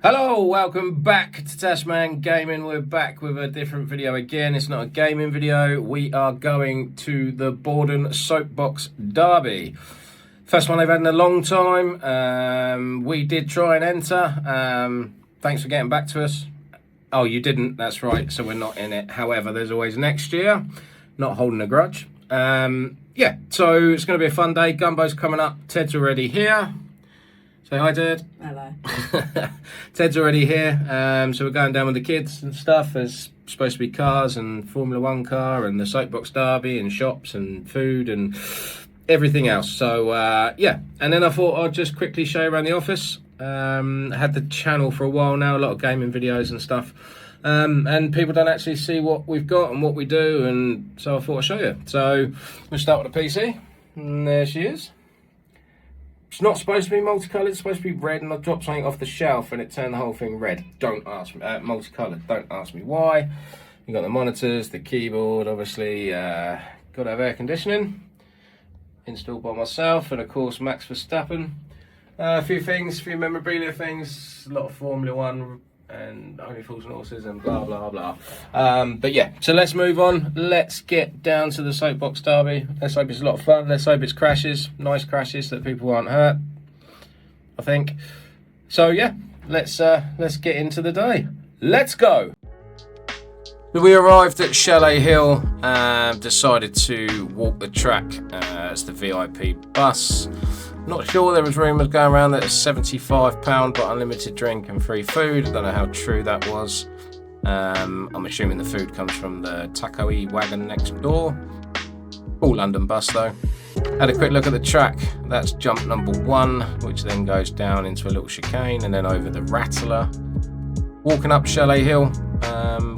Hello, welcome back to Tasman Gaming. We're back with a different video again. It's not a gaming video. We are going to the Bordon Soapbox Derby. First one they've had in a long time. We did try and enter. Thanks for getting back to us. Oh, you didn't? That's right. So we're not in it. However, there's always next year. Not holding a grudge. Yeah, so it's going to be a fun day. Gumbo's coming up. Ted's already here. Say hi, Ted. Hello. Ted's already here, so we're going down with the kids and stuff. There's supposed to be cars and Formula 1 car and the Soapbox Derby and shops and food and everything else. So, yeah. And then I thought I'd just quickly show you around the office. I had the channel for a while now, a lot of gaming videos and stuff. And people don't actually see what we've got and what we do, and so I thought I'd show you. So, we'll start with the PC. And there she is. It's not supposed to be multicolored, it's supposed to be red, and I dropped something off the shelf and it turned the whole thing red. Don't ask me, multicolored, don't ask me why. You got the monitors, the keyboard, obviously, got to have air conditioning, installed by myself, and of course Max Verstappen. A few things, a few memorabilia things, a lot of Formula 1 and Only Fools and Horses and blah blah blah. But yeah, so let's move on. Let's get down to the Soapbox Derby. Let's hope it's a lot of fun. Let's hope it's crashes, nice crashes that people aren't hurt, I think. So yeah, let's get into the day. Let's go. We arrived at Chalet Hill, decided to walk the track as the VIP bus. Not sure, there was rumours going around that it's £75 but unlimited drink and free food. I don't know how true that was. I'm assuming the food comes from the takeaway wagon next door. All London bus though. Had a quick look at the track. That's jump number 1, which then goes down into a little chicane and then over the Rattler. Walking up Chalet Hill,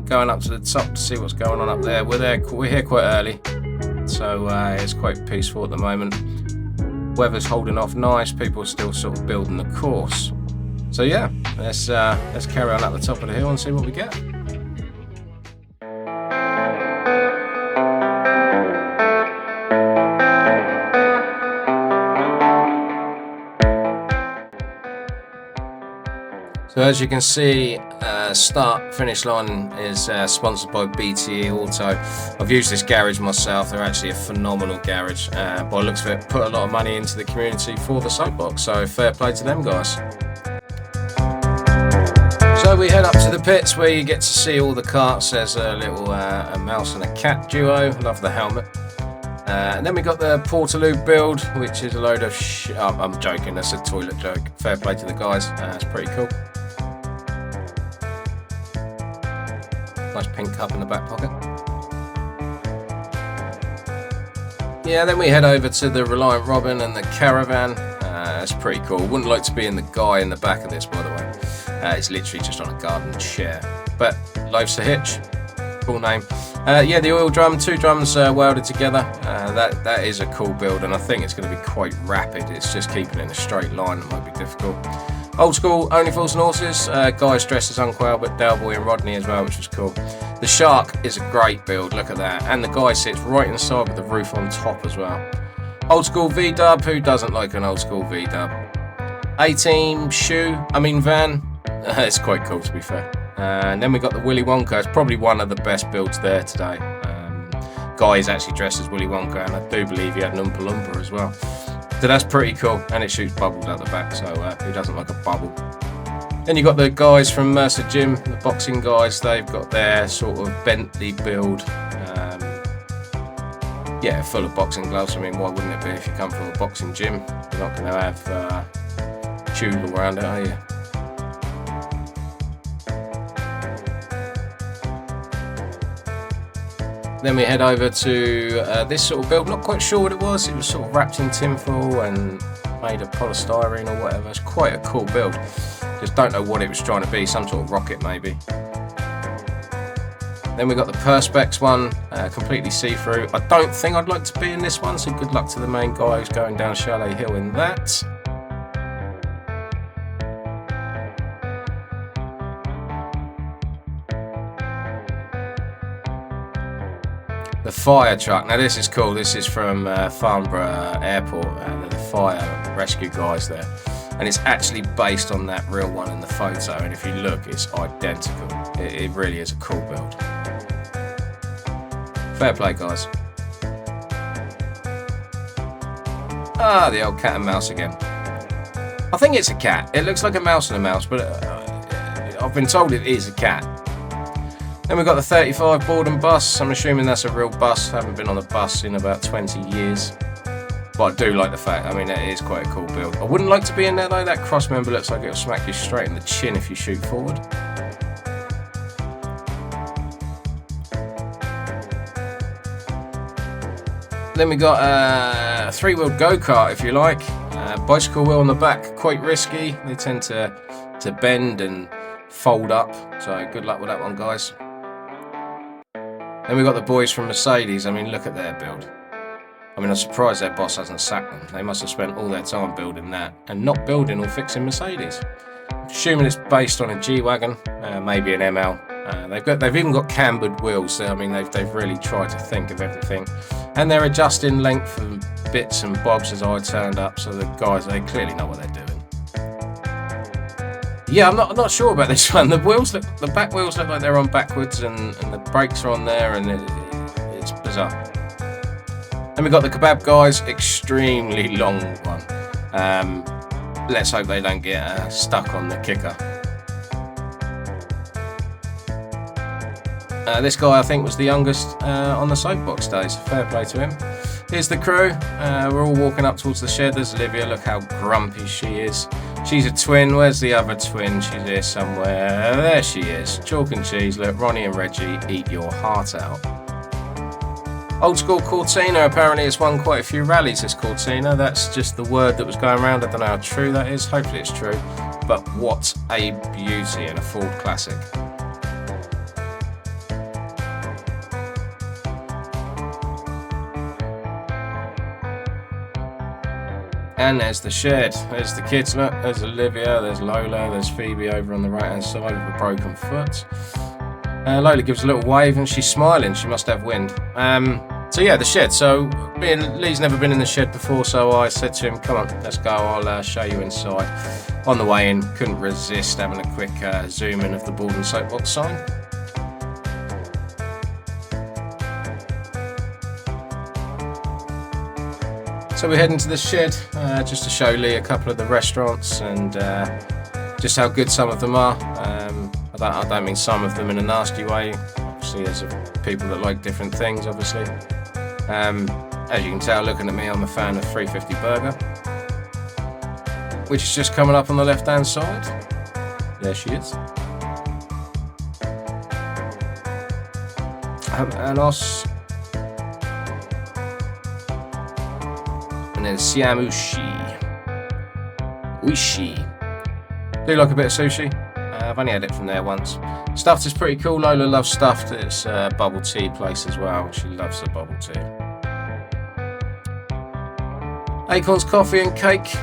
going up to the top to see what's going on up there. We're here quite early, so it's quite peaceful at the moment. Weather's holding off nice, people are still sort of building the course. So yeah, let's carry on up the top of the hill and see what we get. So as you can see, start finish line is sponsored by BTE Auto. I've used this garage myself. They're actually a phenomenal garage. By the looks of it, put a lot of money into the community for the Soapbox, so fair play to them guys. So we head up to the pits where you get to see all the karts. There's a little a mouse and a cat duo. Love the helmet. And then we got the Portaloo build, which is a load of I'm joking, that's a toilet joke. Fair play to the guys. It's pretty cool. Nice pink cup in the back pocket. Yeah, then we head over to the Reliant Robin and the Caravan. That's pretty cool. Wouldn't like to be in the guy in the back of this, by the way. It's literally just on a garden chair. But Loaf's a Hitch, cool name. Yeah, the oil drum, 2 drums welded together. That is a cool build, and I think it's going to be quite rapid. It's just keeping it in a straight line that might be difficult. Old school, Only Fools and Horses. Guys dressed as Uncle Albert, Dalboy and Rodney as well, which was cool. The Shark is a great build, look at that. And the guy sits right inside with the roof on top as well. Old school V-dub, who doesn't like an old school V-dub? A-team van. It's quite cool to be fair. And then we got the Willy Wonka. It's probably one of the best builds there today. Guy is actually dressed as Willy Wonka, and I do believe he had an Oompa Loompa as well. So that's pretty cool, and it shoots bubbles out the back, so who doesn't like a bubble? Then you got the guys from Mercer Gym, the boxing guys. They've got their sort of Bentley build. Yeah, full of boxing gloves. I mean, why wouldn't it be if you come from a boxing gym? You're not going to have shoes all around it, are you? Then we head over to this sort of build. Not quite sure what it was. It was sort of wrapped in tinfoil and made of polystyrene or whatever. It's quite a cool build. Just don't know what it was trying to be. Some sort of rocket maybe. Then we got the Perspex one, completely see-through. I don't think I'd like to be in this one, so good luck to the main guy who's going down Chalet Hill in that. The fire truck. Now this is cool. This is from Farnborough Airport. The fire rescue guys there. and it's actually based on that real one in the photo, and if you look, it's identical. It really is a cool build. Fair play, guys. Ah, the old cat and mouse again. I think it's a cat. It looks like a mouse and a mouse, but I've been told it is a cat. Then we've got the 35 Bordon bus. I'm assuming that's a real bus. I haven't been on a bus in about 20 years. But I do like the fact, I mean, it is quite a cool build. I wouldn't like to be in there though. That cross member looks like it'll smack you straight in the chin if you shoot forward. Then we got a three-wheeled go-kart, if you like. Bicycle wheel on the back, quite risky. They tend to bend and fold up. So good luck with that one, guys. Then we got the boys from Mercedes. I mean, look at their build. I mean, I'm surprised their boss hasn't sacked them. They must have spent all their time building that and not building or fixing Mercedes. Assuming it's based on a G-Wagon, maybe an ML. They've even got cambered wheels. I mean, they've really tried to think of everything. And they're adjusting length and bits and bobs as I turned up, so the guys, they clearly know what they're doing. Yeah, I'm not sure about this one. The back wheels look like they're on backwards, and the brakes are on there, and it's bizarre. Then we got the kebab guys, extremely long one. Let's hope they don't get stuck on the kicker. This guy, I think, was the youngest on the soapbox days. Fair play to him. Here's the crew. We're all walking up towards the shed. There's Olivia. Look how grumpy she is. She's a twin. Where's the other twin? She's here somewhere. There she is. Chalk and cheese. Look, Ronnie and Reggie eat your heart out. Old school Cortina, apparently it's won quite a few rallies, this Cortina. That's just the word that was going around. I don't know how true that is. Hopefully it's true. But what a beauty and a Ford classic. And there's the shed. There's the kids, look. There's Olivia, there's Lola, there's Phoebe over on the right hand side with a broken foot. Lola gives a little wave and she's smiling. She must have wind. So yeah, the shed. So Lee's never been in the shed before, so I said to him, come on, let's go, I'll show you inside. On the way in, couldn't resist having a quick zoom in of the Bordon soapbox sign. So we're heading to the shed just to show Lee a couple of the restaurants and just how good some of them are. I don't mean some of them in a nasty way. Obviously, there's people that like different things, obviously. As you can tell, looking at me, I'm a fan of 350 Burger, which is just coming up on the left-hand side. There she is. Anos. And then Siamushi. Uishi. Do you like a bit of sushi? I've only had it from there once. Stuffed is pretty cool. Lola loves stuffed. It's a bubble tea place as well. She loves the bubble tea. Acorns Coffee and Cake.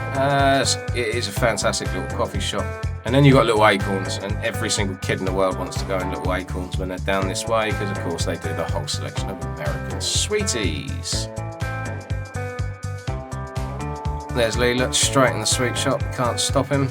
It is a fantastic little coffee shop. And then you've got Little Acorns, and every single kid in the world wants to go in Little Acorns when they're down this way, because of course they do the whole selection of American sweeties. There's Lee, look, straight in the sweet shop. Can't stop him.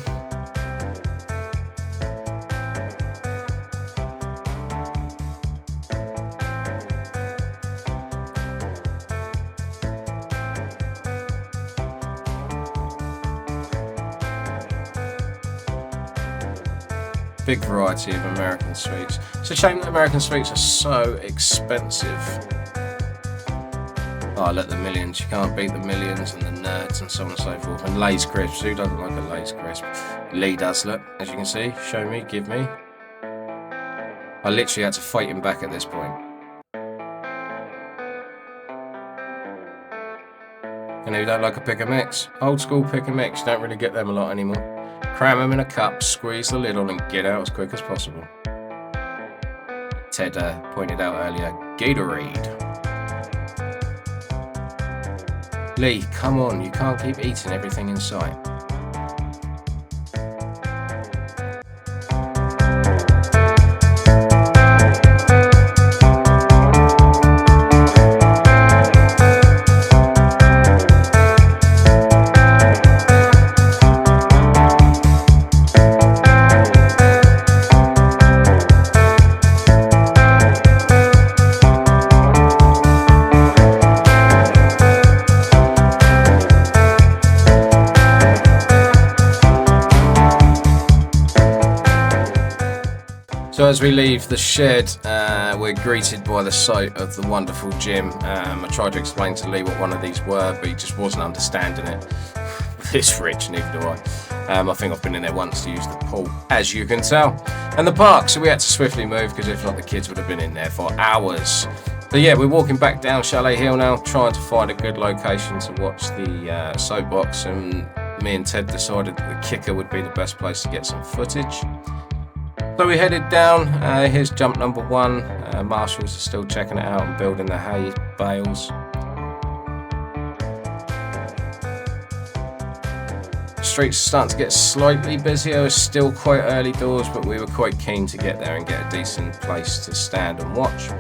Big variety of American sweets. It's a shame that American sweets are so expensive. Oh, look, the Millions. You can't beat the Millions and the Nerds and so on and so forth. And Lay's crisps. Who doesn't like a Lay's crisp? Lee does, look, as you can see. Show me, give me. I literally had to fight him back at this point. And who don't like a pick and mix? Old school pick and mix. You don't really get them a lot anymore. Cram them in a cup, squeeze the lid on and get out as quick as possible. Ted pointed out earlier, Gatorade. Lee, come on, you can't keep eating everything in sight. So as we leave the shed, we're greeted by the sight of the wonderful gym. I tried to explain to Lee what one of these were, but he just wasn't understanding it. It's rich, neither do I. I think I've been in there once to use the pool, as you can tell. And the park, so we had to swiftly move, because if not the kids would have been in there for hours. So yeah, we're walking back down Chalet Hill now, trying to find a good location to watch the soapbox, and me and Ted decided that the kicker would be the best place to get some footage. So we headed down, here's jump number 1, marshals are still checking it out and building the hay bales. The streets are starting to get slightly busier, it's still quite early doors, but we were quite keen to get there and get a decent place to stand and watch.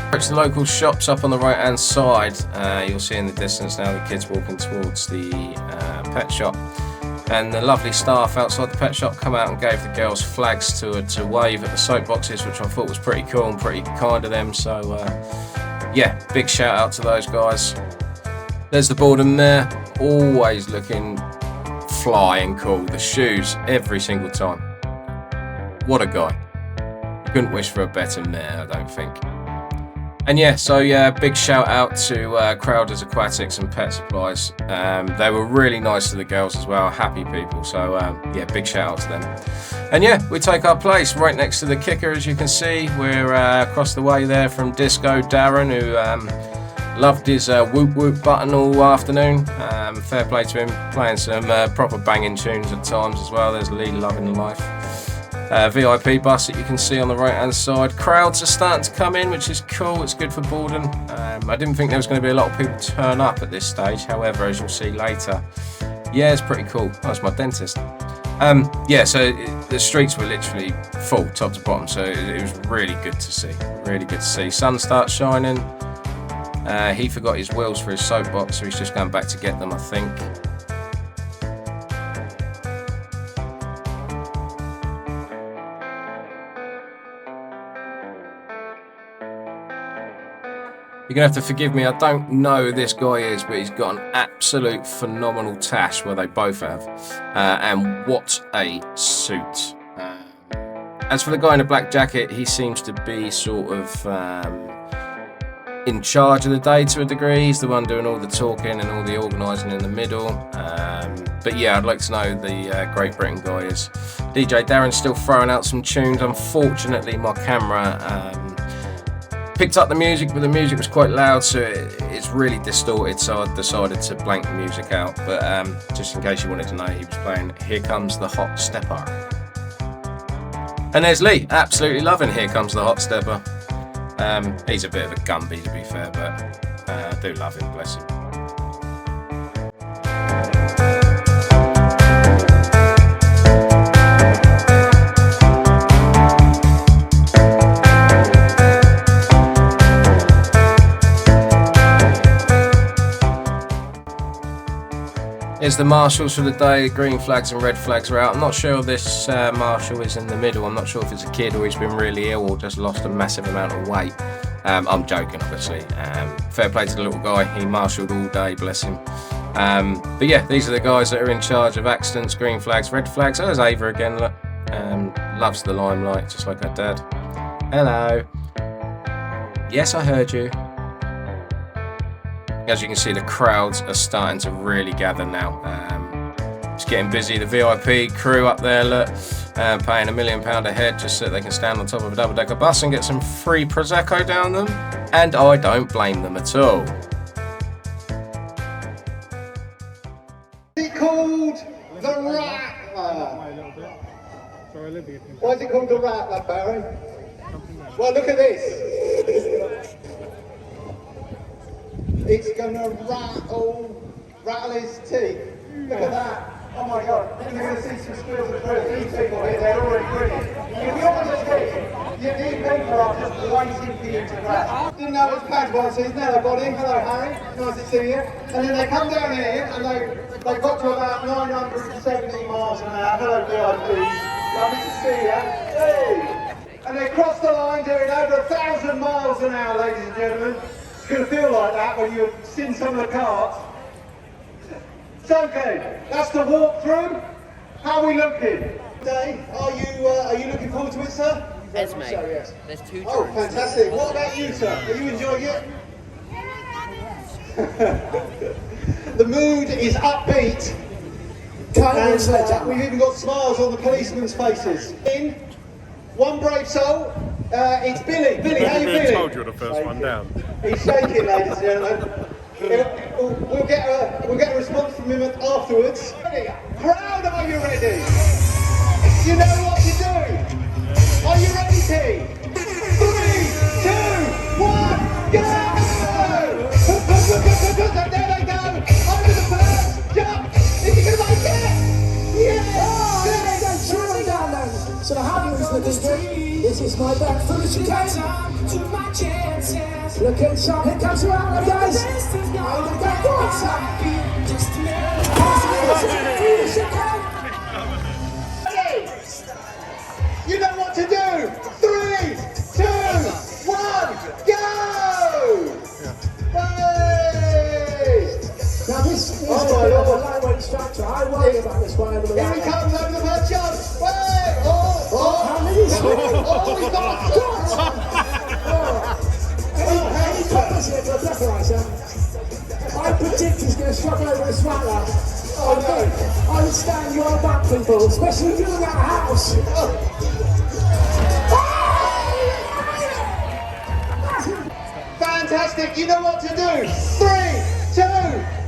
Approach the local shops up on the right hand side. You'll see in the distance now the kids walking towards the pet shop, and the lovely staff outside the pet shop come out and gave the girls flags to wave at the soapboxes, which I thought was pretty cool and pretty kind of them. So yeah, big shout out to those guys. There's the Bordon there, always looking fly and cool. The shoes every single time. What a guy. Couldn't wish for a better mare, I don't think. And yeah, so yeah, big shout out to Crowders Aquatics and Pet Supplies. They were really nice to the girls as well, happy people. So yeah, big shout out to them. And yeah, we take our place right next to the kicker, as you can see. We're across the way there from Disco Darren, who loved his whoop whoop button all afternoon. Fair play to him, playing some proper banging tunes at times as well. There's Lee loving the life. VIP bus that you can see on the right hand side. Crowds are starting to come in, which is cool. It's good for Bordon. I didn't think there was going to be a lot of people turn up at this stage, however, as you'll see later, yeah, it's pretty cool. That's my dentist. Yeah, so the streets were literally full top to bottom, so it was really good to see. Really good to see. Sun starts shining. He forgot his wheels for his soapbox, so he's just going back to get them, I think. You're going to have to forgive me, I don't know who this guy is, but he's got an absolute phenomenal tash, where they both have. And what a suit. As for the guy in the black jacket, he seems to be sort of in charge of the day to a degree. He's the one doing all the talking and all the organising in the middle. But yeah, I'd like to know who the Great Britain guy is. DJ Darren's still throwing out some tunes. Unfortunately, my camera picked up the music, but the music was quite loud, so it's really distorted, so I decided to blank the music out. But just in case you wanted to know, he was playing Here Comes the Hot Stepper. And there's Lee, absolutely loving Here Comes the Hot Stepper. He's a bit of a Gumby, to be fair, but I do love him, bless him. Here's the marshals for the day. Green flags and red flags are out. I'm not sure if this marshal is in the middle. I'm not sure if it's a kid or he's been really ill or just lost a massive amount of weight. I'm joking, obviously. Fair play to the little guy. He marshalled all day, bless him. But yeah, these are the guys that are in charge of accidents, green flags, red flags. Oh, there's Ava again, look. Loves the limelight, just like her dad. Hello. Yes, I heard you. As you can see, the crowds are starting to really gather now. It's getting busy. The VIP crew up there, look, paying £1 million a head just so they can stand on top of a double-decker bus and get some free Prosecco down them. And I don't blame them at all. It's called the Rattler. Why is it called the Rattler, Barry? Well, look at this. It's gonna rattle his teeth. Look at that. Oh my God. You're gonna see some skills of these people here, they're already brilliant. If you want to see, you need people are just waiting for you to crash. Didn't know it was planned one season. Hello, buddy. Hello, Harry. Nice to see you. And then they come down here and they got to about 970 miles an hour. Hello, VIP. Lovely to see you. Hey. And they cross the line doing over 1,000 miles an hour, ladies and gentlemen. It's going to feel like that when you've seen some of the carts. So, okay, that's the walkthrough. How are we looking? Today, are you looking forward to it, sir? Esme, So, yes. there's 2 Oh, drinks. fantastic. What about you, sir? Are you enjoying it? The mood is upbeat. And we've even got smiles on the policemen's faces. In one brave soul, it's Billy. Billy, how you feeling? I told you the first one down. He's shaking, ladies and gentlemen. We'll get a response from him afterwards. Ready? Crowd, are you ready? You know what to do. Are you ready, T? 3, 2, 1, go! There they go. Over the first jump. Is he going to make it? Yeah! So the hard news looking good. This is my back for the chicane. Look at shot, here comes the outlet, guys. I'm gonna go for it, son. You know what to do! 3, 2, 1, go! Hey! Now this is a bit of a lightweight structure. I worry about this one over the Here he comes over the first jump! Hey! How many is it? He's got a shot! Any coppers here for a breathalyzer? I predict he's going to struggle over the smaller. I would stand your back, people, especially if you're in that house. Fantastic! You know what to do! 3, 2,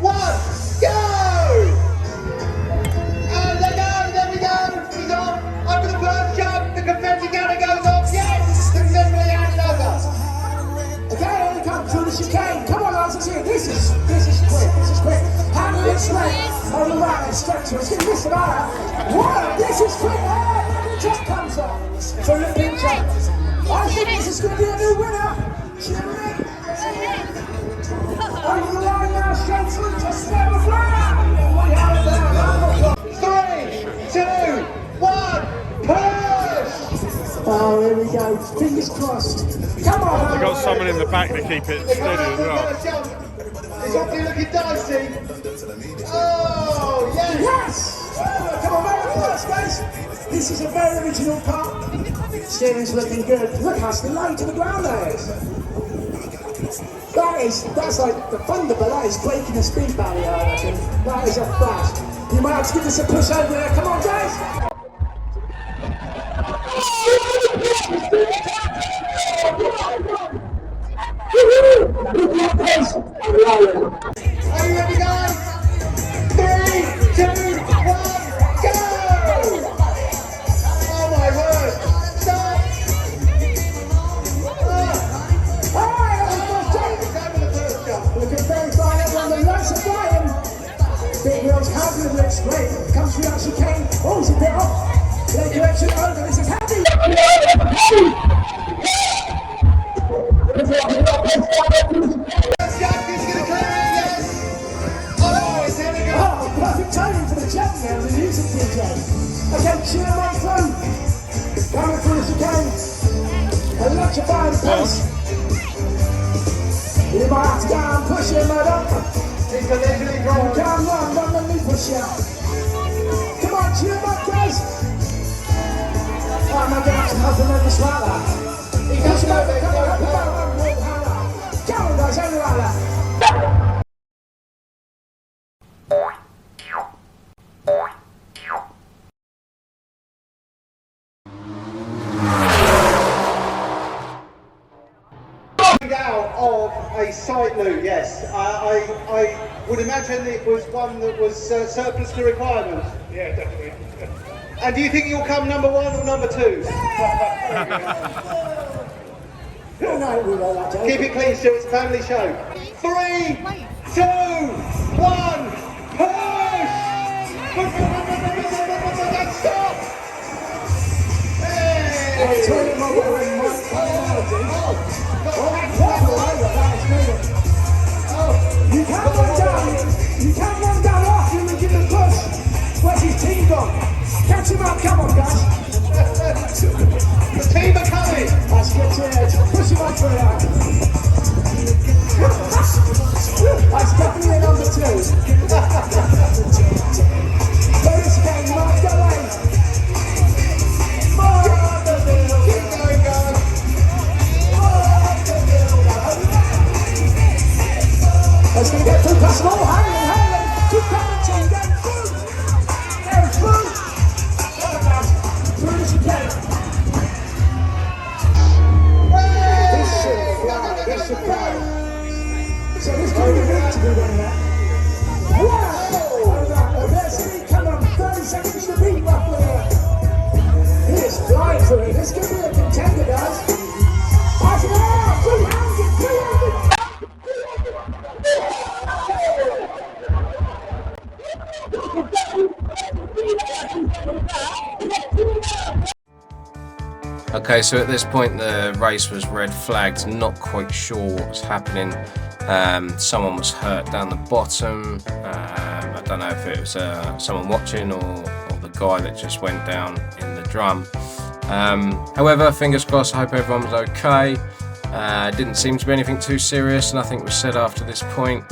1, go! And they go! There we go! He's off! Over the first jump! The confetti gunner goes off! Yes! Successfully handed over! Okay, here they come through the chicane. Come on, lads, let's hear it. This is quick. This is quick. Handle it straight. Over right and structure. It's going to miss the bar. Whoa, this is quick. Oh, the top comes up. For the big jump. I think this is going to be a new winner. Over the line now, straight through to Stella Flower. 3, 2, 1, push! Oh, here we go. Fingers crossed. Come on. We've got someone in the back to keep it They steady come as out well. for the jump. It's obviously looking dicey. Oh, yes! Yes! Come on, very first, guys. This is a very original part. Steering's looking good. Look how low to the ground that is. That's like the Thunderbird. That is breaking the speed barrier, I reckon. That is a flash. You might have to give us a push over there. Come on, guys! Are you ready, guys? 3, 2, 1, go! Oh my word! Stop! Looking very fine over on the right side, Brian. Big wheels, confident, looks great. Comes through that chicane. Oh, he's a bit off. Leg direction over. This is heavy. Jack is going to clear it, yes! Oh, it's heading up! Oh, perfect timing for the jet now, the music DJ. Okay, cheer right through. Coming through the chicane. Electrifying pace. You might have to go and push him, madam. It's a leisurely draw. Come on, don't let me push you. Come on, cheer him up, guys. Oh, am I going to have to help him over the swallow? He does know they Come on, go. come on, guys, over like that. Out of a side loop, yes. I would imagine it was one that was surplus to requirements. Yeah, definitely. And do you think you'll come number 1 or number 2? Oh, no, we know that, Joe. Keep it clean, Stu, it's a family show. 3, 2, 1, push! Stop! Hey! I'll tell you what we're in, Mike. You can't run down. You can't run down after him and give him a push. Where's his team gone? Catch him up, come on, guys. The team are coming! Wow, that's superb. So this could be big to do one that. Wow! There's me, come on, 30 seconds to beat roughly. He is flying for it. This could be a contender, guys. Pass it out! 300, 300! Okay, so at this point the race was red flagged, not quite sure what was happening. Someone was hurt down the bottom. I don't know if it was someone watching or the guy that just went down in the drum. However, fingers crossed, I hope everyone was okay. Didn't seem to be anything too serious, nothing was said after this point.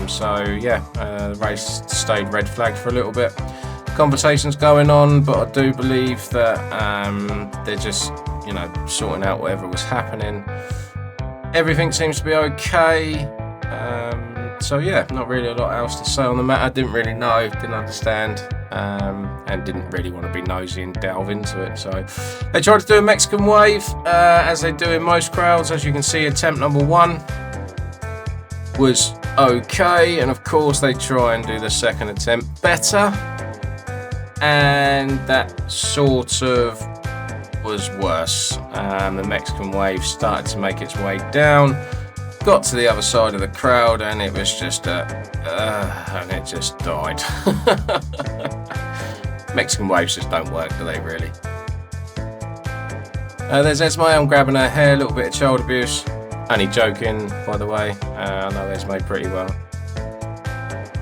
So yeah, the race stayed red flagged for a little bit. Conversations going on, but I do believe that they're just, you know, sorting out whatever was happening. Everything seems to be okay. So yeah, not really a lot else to say on the matter. Didn't really know, didn't understand, and didn't really want to be nosy and delve into it. So they tried to do a Mexican wave, as they do in most crowds. As you can see, attempt number 1 was okay, and of course they try and do the second attempt better, and that sort of was worse. The Mexican wave started to make its way down, got to the other side of the crowd, and it was just and it just died. Mexican waves just don't work, do they really? There's Esme. I'm grabbing her hair, a little bit of child abuse. Only joking, by the way. I know Esme pretty well.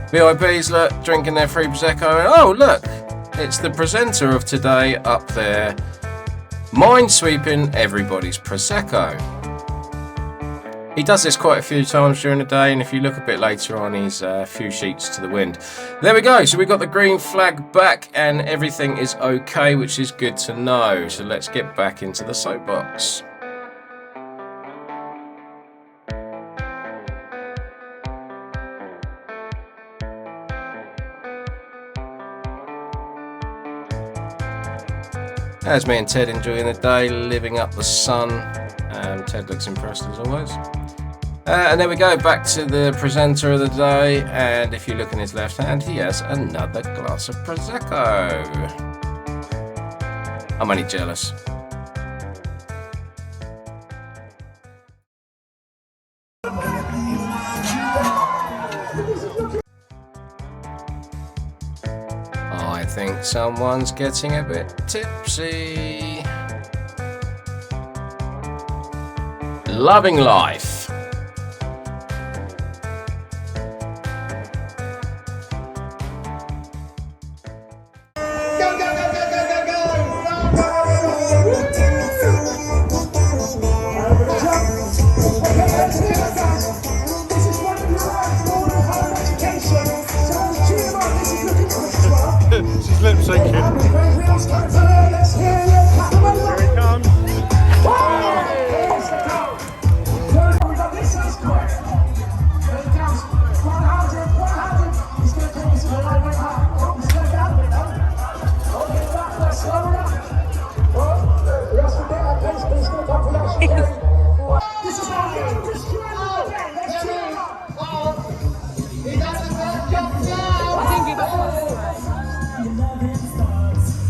VIPs, look, drinking their free Prosecco, and oh look, it's the presenter of today up there, mind sweeping everybody's Prosecco. He does this quite a few times during the day, and if you look a bit later on, he's a few sheets to the wind. There we go, so we got the green flag back and everything is okay, which is good to know. So let's get back into the soapbox. As me and Ted enjoying the day, living up the sun. Ted looks impressed as always. And there we go, back to the presenter of the day. And if you look in his left hand, he has another glass of Prosecco. I'm only jealous. I think someone's getting a bit tipsy. Loving life. Go, go, go, go, go, go, go! This is one of your lives, more than higher education. So let's cheer them up. This is looking good as well. She's lip syncing. Let's hear it. Clap them over. Here it comes. Here's the goal. We got this is quick. There it goes. 100, 100. He's going to take this a little bit high. Oh, he's going to get out of it now. Oh, get back there, slow it up. Oh, the rest of the day, pace, but he's going to come for that chicane. This is our longest challenge of the day. Let's cheer him up. He's at the first jump now!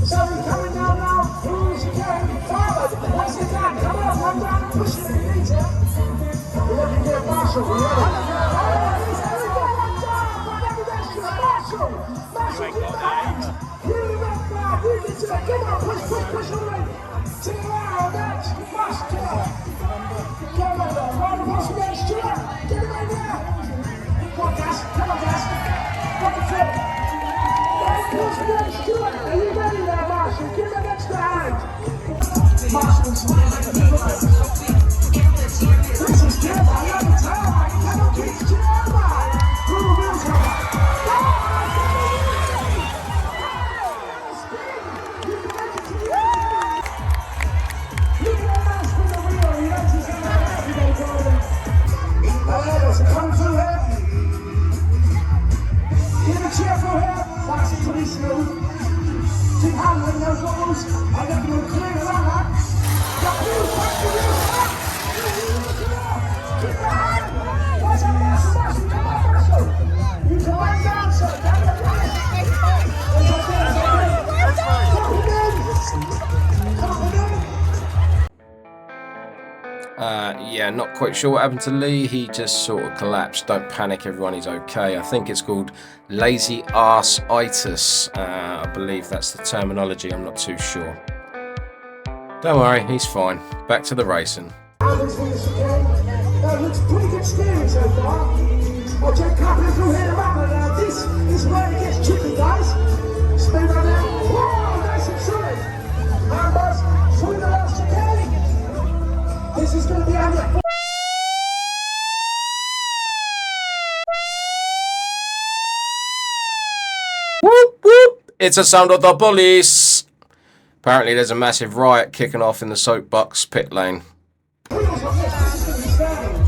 So we're coming down now. Who is again? Forward. Once again. Come on, run down and push it if you need to. We're looking for a Marshall. We're ready. Marshall, get back. Really rock now. Move into it. Come on, push, push, push away. To the right, that's Marshall. Come on, round of applause again, Stuart. Get it right there. Come on, guys. Come on, guys. Rock the foot. Round of applause again, Stuart. Are you ready there, Marshall? Give him an extra hand. Marshall's this is good. I love the time. Come on, kids. Cheer everybody. Who will come? Keep handling those balls. I got you clear around that. Got you, Yeah, not quite sure what happened to Lee. He just sort of collapsed. Don't panic, everyone, he's okay. I think it's called lazy arse-itis. I believe that's the terminology, I'm not too sure. Don't worry, he's fine. Back to the racing. That looks pretty good steering so far. I'll check couple through here around now. This is where it gets tricky, guys. Speed on there. Whoa, nice and solid. Numbers through the last chicane. This is going to be under. Whoop, whoop. It's a sound of the police. Apparently there's a massive riot kicking off in the soapbox pit lane. Wheels on this is going to be standing.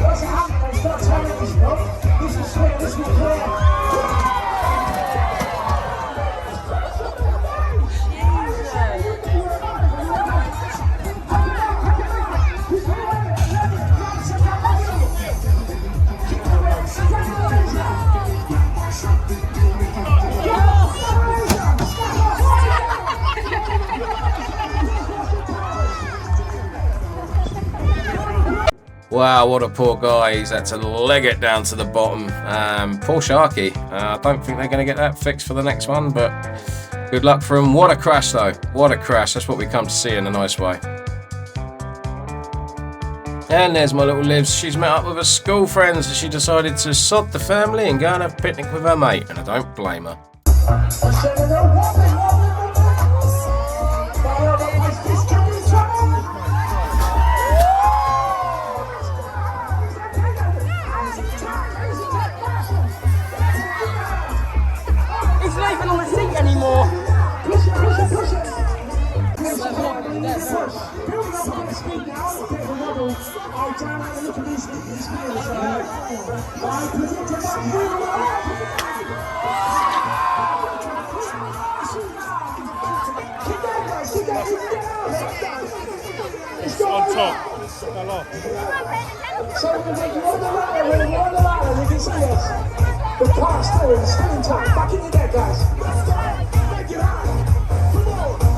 What's happening? Start turning this, bro. This is clear, this will clear. Wow, what a poor guy. He's had to leg it down to the bottom. Poor Sharky. I don't think they're going to get that fixed for the next one, but good luck for him. What a crash, though. What a crash. That's what we come to see in a nice way. And there's my little Livs. She's met up with her school friends and she decided to sod the family and go and have a picnic with her mate, and I don't blame her. It's not even on the seat anymore. Push it, push it, push it. Build up on the speed now. A bit of a wobble. Oh, damn, have a look at these wheels. I predicted that wheel. Keep going, guys. Keep going. It's On going top. Fell off. So we're going to take you on the ladder. We're on the ladder. We can see this. The car's steering time. Back in your bed, guys.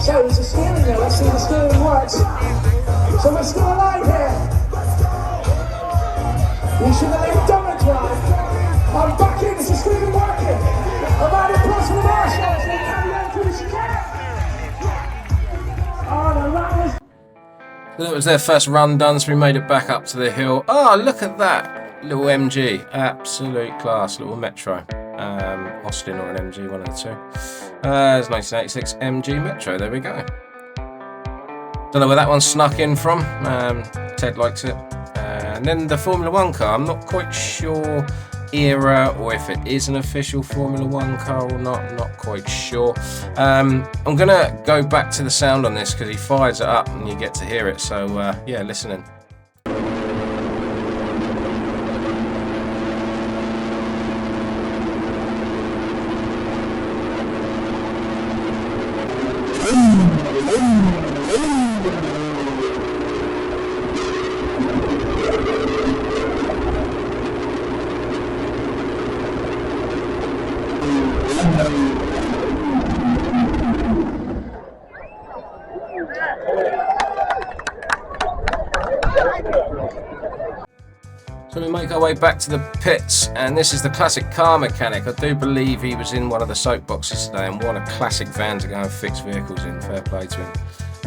So it's a steering there. Let's see if the steering works. So we're still alive here. We should have let Dominic drive. I'm back in. It's a steering working. A round of applause for the marshals. They carry on through the chicane. Oh, the rattlers. That was their first run done, so we made it back up to the hill. Oh, look at that. Little MG. Absolute class. Little Metro. Austin or an MG, one of the two. It's 1986 MG Metro. There we go. Don't know where that one snuck in from. Ted likes it. And then the Formula 1 car. I'm not quite sure era or if it is an official Formula 1 car or not quite sure. I'm gonna go back to the sound on this because he fires it up and you get to hear it, so yeah, listen in. So we make our way back to the pits, and this is the classic car mechanic. I do believe he was in one of the soapboxes today, and what a classic van to go and fix vehicles in. Fair play to him.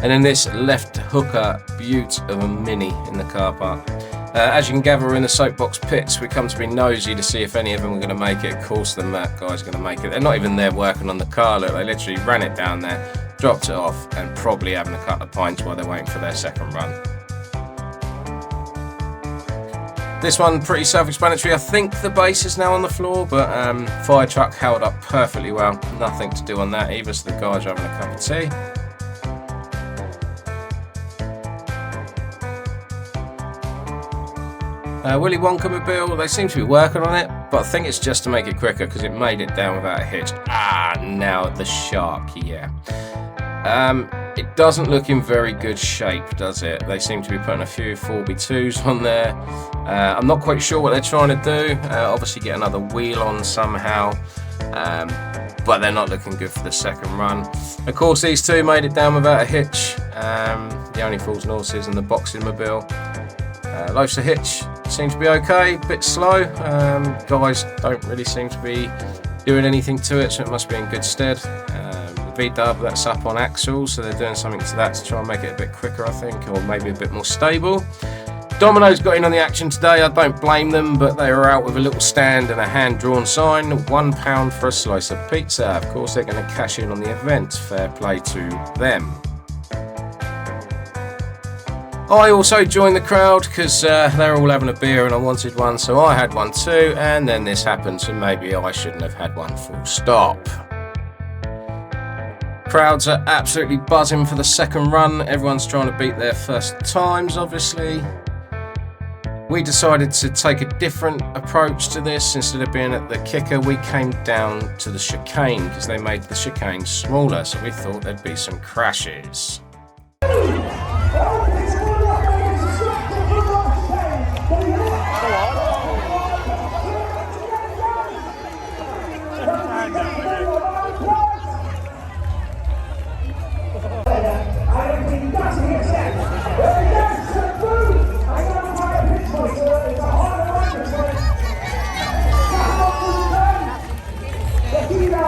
And then this left hooker beaut of a Mini in the car park. As you can gather, we're in the soapbox pits. We come to be nosy to see if any of them are going to make it. Of course the Merc guys are going to make it. They're not even there working on the car. Look, they literally ran it down there, dropped it off, and probably having a couple of pints while they're waiting for their second run. This one pretty self-explanatory. I think the base is now on the floor, but fire truck held up perfectly well. Nothing to do on that either, so the guys are having a cup of tea. Willy Wonka Mobile, they seem to be working on it, but I think it's just to make it quicker because it made it down without a hitch. Now the shark, yeah. It doesn't look in very good shape, does it? They seem to be putting a few 4x2s on there. I'm not quite sure what they're trying to do. Obviously get another wheel on somehow. but they're not looking good for the second run. Of course, these two made it down without a hitch. The only fools and horses and the boxing mobile. Life's a hitch seems to be okay, bit slow. Guys don't really seem to be doing anything to it, so it must be in good stead. The V-dub, that's up on axles, so they're doing something to that to try and make it a bit quicker, I think, or maybe a bit more stable. Domino's got in on the action today. I don't blame them, but they were out with a little stand and a hand-drawn sign, £1 for a slice of pizza. Of course, they're going to cash in on the event. Fair play to them. I also joined the crowd because they were all having a beer and I wanted one, so I had one too, and then this happened, so maybe I shouldn't have had one, full stop. Crowds are absolutely buzzing for the second run. Everyone's trying to beat their first times, obviously. We decided to take a different approach to this. Instead of being at the kicker, we came down to the chicane because they made the chicane smaller, so we thought there'd be some crashes.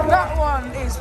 That one is.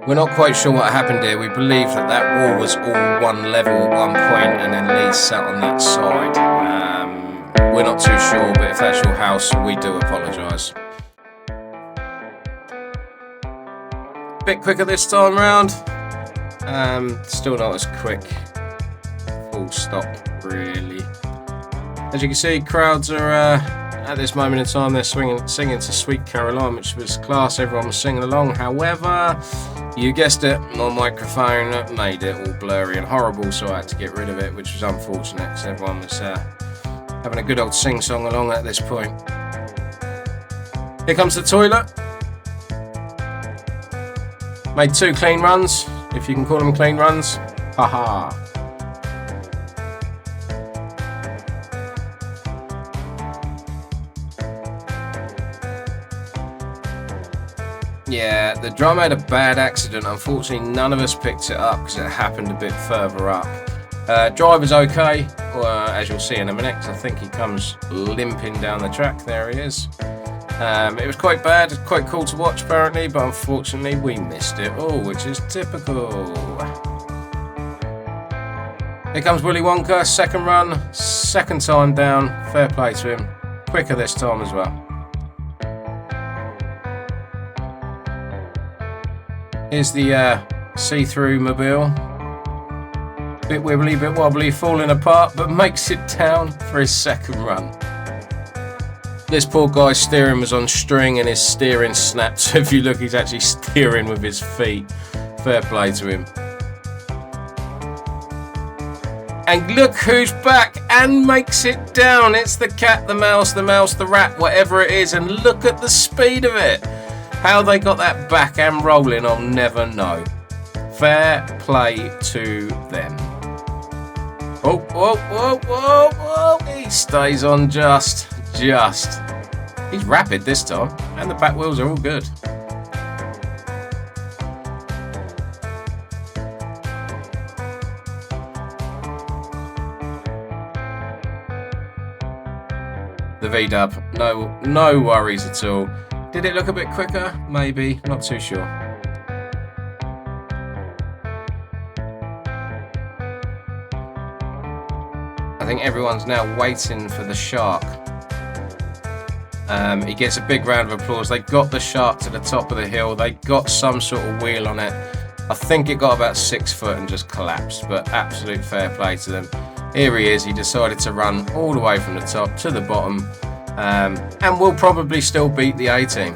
We're not quite sure what happened here. We believe that that wall was all one level at one point and then Lee sat on that side. We're not too sure, but if that's your house, we do apologise. Bit quicker this time round. Still not as quick. Full stop, really. As you can see, crowds are at this moment in time they're singing to Sweet Caroline, which was class. Everyone was singing along. However, you guessed it, my microphone made it all blurry and horrible, so I had to get rid of it, which was unfortunate because everyone was having a good old sing-song along at this point. Here comes the toilet. Made 2 clean runs, if you can call them clean runs. Haha. Yeah, the drum had a bad accident. Unfortunately, none of us picked it up because it happened a bit further up. Driver's okay, as you'll see in a minute, 'cause I think he comes limping down the track. There he is. It was quite bad, quite cool to watch apparently, but unfortunately we missed it all, which is typical. Here comes Willy Wonka, second run, second time down. Fair play to him. Quicker this time as well. Here's the see-through mobile. Bit wibbly, bit wobbly, falling apart, but makes it down for his second run. This poor guy's steering was on string and his steering snapped, so if you look, he's actually steering with his feet. Fair play to him. And look who's back and makes it down. It's the cat, the mouse, the rat, whatever it is, and look at the speed of it. How they got that back and rolling, I'll never know. Fair play to them. Oh, whoa, whoa, whoa, whoa. He stays on just. He's rapid this time, and the back wheels are all good. The V-dub, no worries at all. Did it look a bit quicker? Maybe, not too sure. I think everyone's now waiting for the shark. He gets a big round of applause. They got the shark to the top of the hill. They got some sort of wheel on it. I think it got about 6 foot and just collapsed, but absolute fair play to them. Here he is. He decided to run all the way from the top to the bottom, and will probably still beat the A team.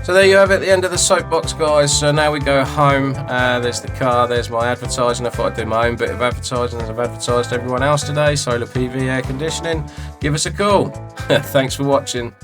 So there you have it, the end of the soapbox, guys. So now we go home. There's the car, there's my advertising. I thought I'd do my own bit of advertising as I've advertised everyone else today. Solar PV air conditioning. Give us a call. Thanks for watching.